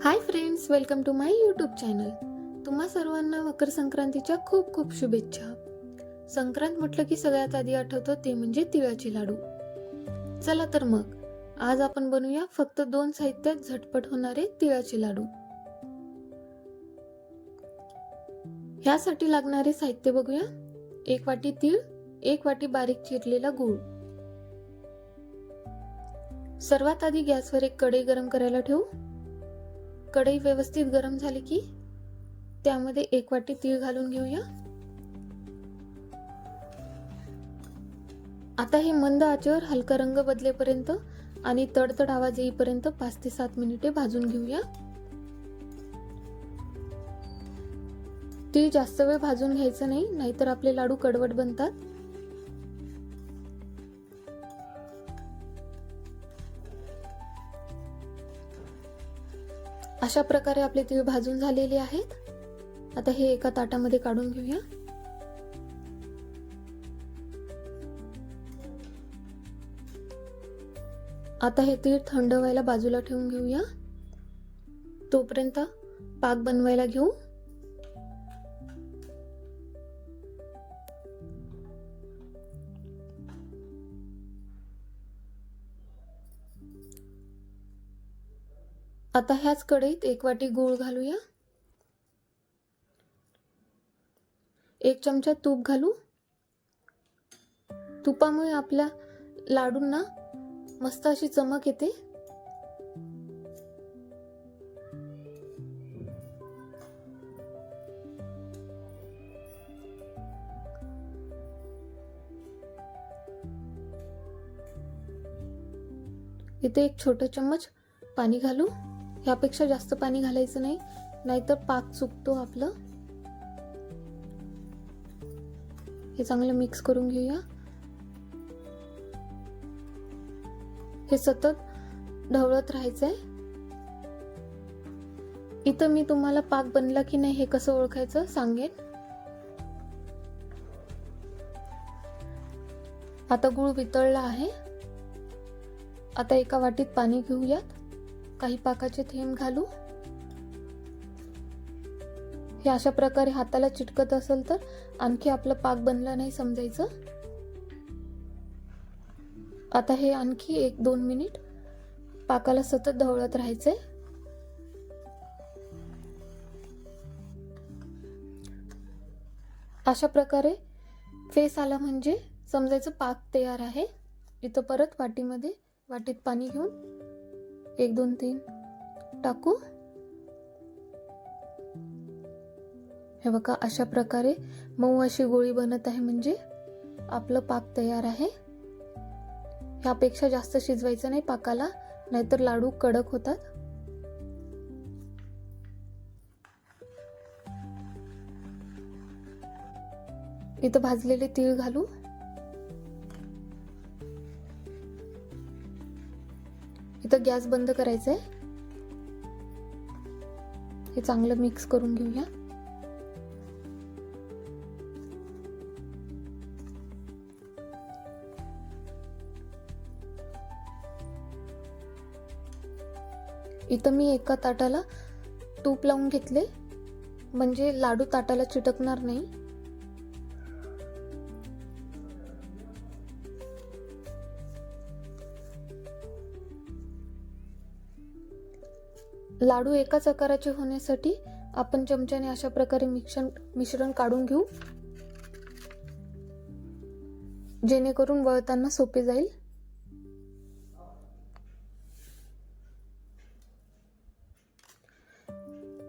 High friends, welcome to my YouTube channel. तुम्हा सर्वांना मकर संक्रांतीच्या खूप खूप शुभेच्छा. संक्रांत म्हटलं की सगळ्यात आधी आठवतं ते म्हणजे तिळाचे लाडू. चला तर मग आज आपण बनवूया फक्त 2 साहित्यात झटपट होणारे तिळाचे लाडू. ह्यासाठी लागणारे साहित्य बघूया. 1 वाटी तीळ, 1 वाटी बारीक चिरलेला गूळ. सर्वात आधी गॅसवर एक कढई गरम करायला ठेवू. कढई व्यवस्थित गरम झाली की त्यामध्ये 1 वाटी तीळ घालून घेऊया. आता हे मंद आचेवर हलका रंग बदलेपर्यंत आणि तडतड आवाज येईपर्यंत 5 ते 7 मिनिटे भाजून घेऊया. तीळ जास्त वेळ भाजून घ्यायचं नाही, नाहीतर आपले लाडू कडवट बनतात. अशा प्रकारे आपले तीळ भाजून झालेले आहेत. आता हे एका ताटामध्ये काढून घेऊया. आता हे तीळ थंड व्हायला बाजूला ठेवून घेऊया. तोपर्यंत पाक बनवायला घेऊ. आता ह्याच कढईत 1 वाटी गूळ घालूया. 1 चमचा तूप घालू. तुपामुळे आपल्या लाडूंना मस्त अशी चमक येते. इथे 1 छोटा चम्मच पाणी घालू. यापेक्षा जास्त पाणी घालायचं नाही, नाहीतर पाक चुकतो आपलं. हे चांगलं मिक्स करून घेऊया. हे सतत ढवळत राहायचंय. इथं मी तुम्हाला पाक बनला की नाही हे कसं ओळखायचं सांगेन. आता गूळ वितळला आहे. आता एका वाटीत पाणी घेऊयात. काही पाकाचे थेंब घालू. हे अशा प्रकारे हाताला चिटकत असेल तर आणखी आपला पाक बनला नाही समजायचं. आता हे आणखी 1-2 मिनिट पाकाला सतत ढवळत राहायचंय. अशा प्रकारे फेस आला म्हणजे समजायचं पाक तयार आहे. इथं परत वाटीत पाणी घेऊन 1 2 3 टाकू. हे बघा, अशा प्रकारे मऊ अशी गोळी बनत आहे म्हणजे आपलं पाक तयार आहे. ह्यापेक्षा जास्त शिजवायचं नाही पाकाला, नाहीतर लाडू कडक होतात. इथं भाजलेले तीळ घालू. इथं गॅस बंद करायचंय. हे चांगलं मिक्स करून घेऊया. इथं मी एका ताटाला तूप लावून घेतले म्हणजे लाडू ताटाला चिटकणार नाही. लाडू एकाच आकाराचे होण्यासाठी आपण चमच्याने अशा प्रकारे मिश्रण काढून घेऊ, जेणेकरून वळताना सोपे जाईल.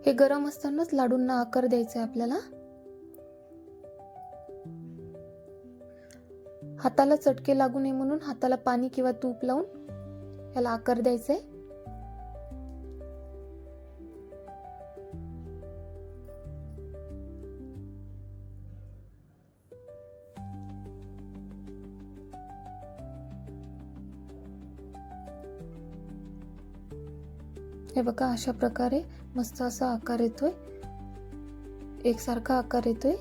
हे गरम असतानाच लाडूंना आकार द्यायचा आहे आपल्याला. हाताला चटके लागू नये म्हणून हाताला पाणी किंवा तूप लावून याला आकार द्यायचा आहे. हे बघा, अशा प्रकारे मस्त असा आकार येतोय, एकसारखा आकार येतोय.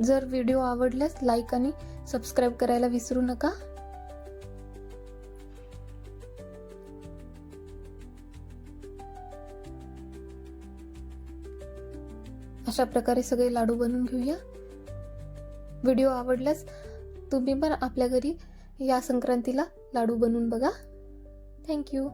जर व्हिडिओ आवडल्यास लाईक आणि सबस्क्राईब करायला विसरू नका. अशा प्रकारे सगळे लाडू बनवून घेऊया. व्हिडिओ आवडल्यास तुम्ही पण आपल्या घरी या संक्रांतीला लाडू बनवून बघा. थँक्यू.